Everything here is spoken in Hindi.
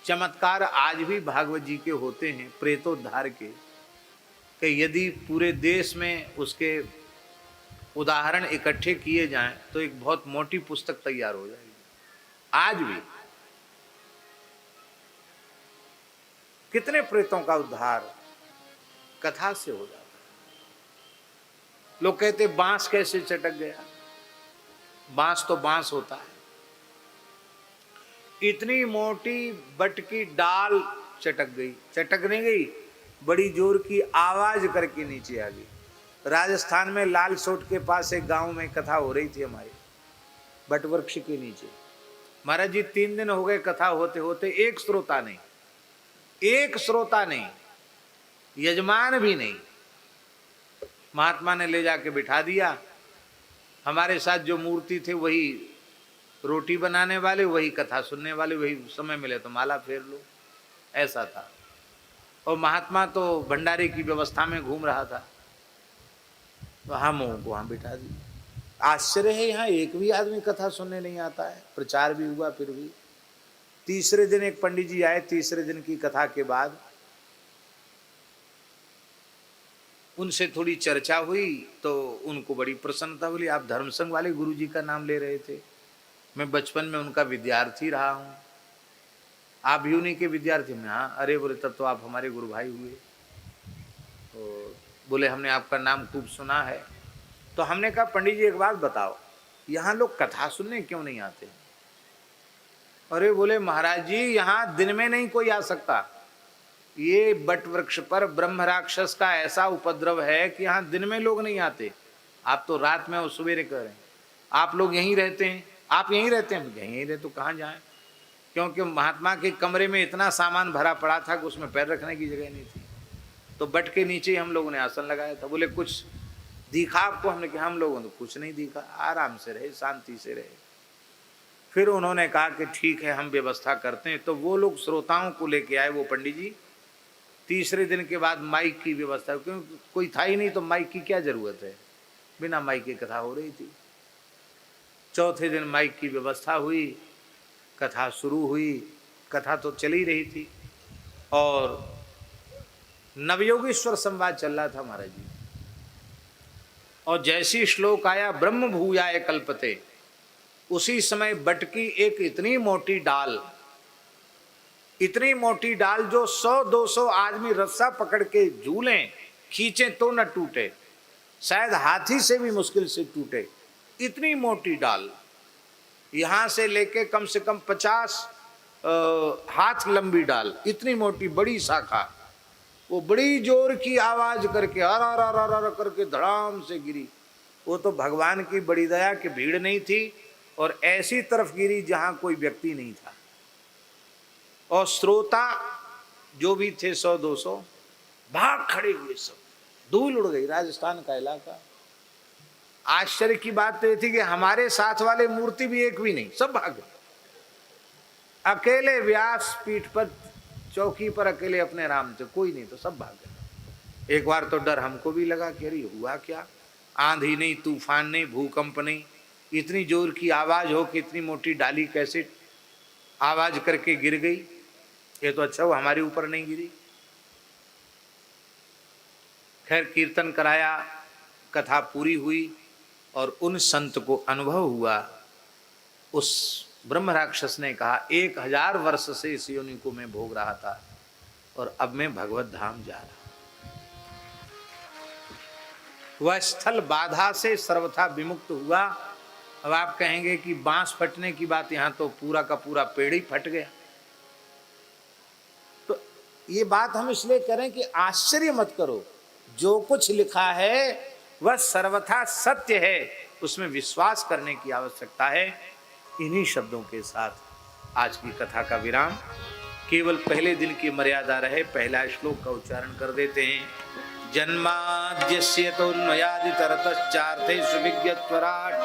चमत्कार आज भी भागवत जी के होते हैं प्रेतोद्धार के, कि यदि पूरे देश में उसके उदाहरण इकट्ठे किए जाएं तो एक बहुत मोटी पुस्तक तैयार हो जाएगी। आज भी कितने प्रेतों का उद्धार कथा से हो जाता है। लोग कहते बांस कैसे चटक गया, बांस तो बांस होता है। इतनी मोटी बट की डाल चटक गई, चटक नहीं गई, बड़ी जोर की आवाज करके नीचे आ गई। राजस्थान में लाल सोट के पास एक गांव में कथा हो रही थी हमारी, बट वृक्ष के नीचे। महाराज जी 3 दिन हो गए कथा होते होते, एक श्रोता नहीं, एक श्रोता नहीं, यजमान भी नहीं। महात्मा ने ले जाके बिठा दिया। हमारे साथ जो मूर्ति थे वही रोटी बनाने वाले, वही कथा सुनने वाले, वही समय मिले तो माला फेर लो, ऐसा था। और महात्मा तो भंडारे की व्यवस्था में घूम रहा था, तो हम उनको वहां बिठा दिया। आश्चर्य है, यहाँ एक भी आदमी कथा सुनने नहीं आता है। प्रचार भी हुआ, फिर भी। तीसरे दिन एक पंडित जी आए, तीसरे दिन की कथा के बाद उनसे थोड़ी चर्चा हुई तो उनको बड़ी प्रसन्नता बोली, आप धर्मसंघ वाले गुरु जी का नाम ले रहे थे, मैं बचपन में उनका विद्यार्थी रहा हूँ। आप भी उन्हीं के विद्यार्थी में? हाँ। अरे बोले तब तो आप हमारे गुरु भाई हुए। तो बोले हमने आपका नाम खूब सुना है। तो हमने कहा पंडित जी एक बात बताओ, यहाँ लोग कथा सुनने क्यों नहीं आते? अरे बोले महाराज जी यहाँ दिन में नहीं कोई आ सकता, ये बट वृक्ष पर ब्रह्म राक्षस का ऐसा उपद्रव है कि यहाँ दिन में लोग नहीं आते। आप तो रात में और सवेरे कह रहे हैं, आप लोग यहीं रहते हैं, आप यहीं रहते हैं? यहीं रहते तो कहाँ जाएं? क्योंकि महात्मा के कमरे में इतना सामान भरा पड़ा था कि उसमें पैर रखने की जगह नहीं थी। तो बट के नीचे हम लोगों ने आसन लगाया था। बोले कुछ दिखा आपको? हमने कहा हम लोगों ने कुछ नहीं दिखा, आराम से रहे, शांति से रहे। फिर उन्होंने कहा कि ठीक है हम व्यवस्था करते हैं। तो वो लोग श्रोताओं को लेके आए, वो पंडित जी। तीसरे दिन के बाद माइक की व्यवस्था, क्योंकि कोई था ही नहीं तो माइक की क्या जरूरत है, बिना माइक की कथा हो रही थी। चौथे दिन माइक की व्यवस्था हुई, कथा शुरू हुई। कथा तो चली रही थी और नवयोगेश्वर संवाद चल रहा था महाराज जी। और जैसी श्लोक आया ब्रह्म भूयाय कल्पते, उसी समय बट की एक इतनी मोटी डाल, इतनी मोटी डाल जो 100-200 आदमी रस्सा पकड़ के झूलें खींचे तो न टूटे, शायद हाथी से भी मुश्किल से टूटे, इतनी मोटी डाल। यहां से लेके कम से कम 50 हाथ लंबी डाल, इतनी मोटी बड़ी शाखा। वो बड़ी जोर की आवाज करके हर करके धड़ाम से गिरी। वो तो भगवान की बड़ी दया कि भीड़ नहीं थी और ऐसी तरफ गिरी जहां कोई व्यक्ति नहीं था। और श्रोता जो भी थे 100-200 भाग खड़े हुए, सब धूल उड़ गई। राजस्थान का इलाका। आश्चर्य की बात तो ये थी कि हमारे साथ वाले मूर्ति भी एक भी नहीं, सब भाग गए। अकेले व्यास पीठ पर चौकी पर अकेले अपने राम थे, कोई नहीं तो सब भाग गए। एक बार तो डर हमको भी लगा कि अरे हुआ क्या, आंधी नहीं, तूफान नहीं, भूकंप नहीं, इतनी जोर की आवाज हो कि इतनी मोटी डाली कैसे आवाज करके गिर गई। ये तो अच्छा वो हमारे ऊपर नहीं गिरी। खैर कीर्तन कराया, कथा पूरी हुई और उन संत को अनुभव हुआ। उस ब्रह्म राक्षस ने कहा 1000 वर्ष से इस योनि को मैं भोग रहा था और अब मैं भगवत धाम जा रहा। वह स्थल बाधा से सर्वथा विमुक्त हुआ। अब आप कहेंगे कि बांस फटने की बात, यहां तो पूरा का पूरा पेड़ ही फट गया। तो ये बात हम इसलिए करें कि आश्चर्य मत करो, जो कुछ लिखा है वह सर्वथा सत्य है, उसमें विश्वास करने की आवश्यकता है। इन्हीं शब्दों के साथ आज की कथा का विराम। केवल पहले दिन की मर्यादा रहे, पहला श्लोक का उच्चारण कर देते हैं। जन्माद्यस्य तोन्मयादितरतश्चार्थेषु विज्ञत्वराट्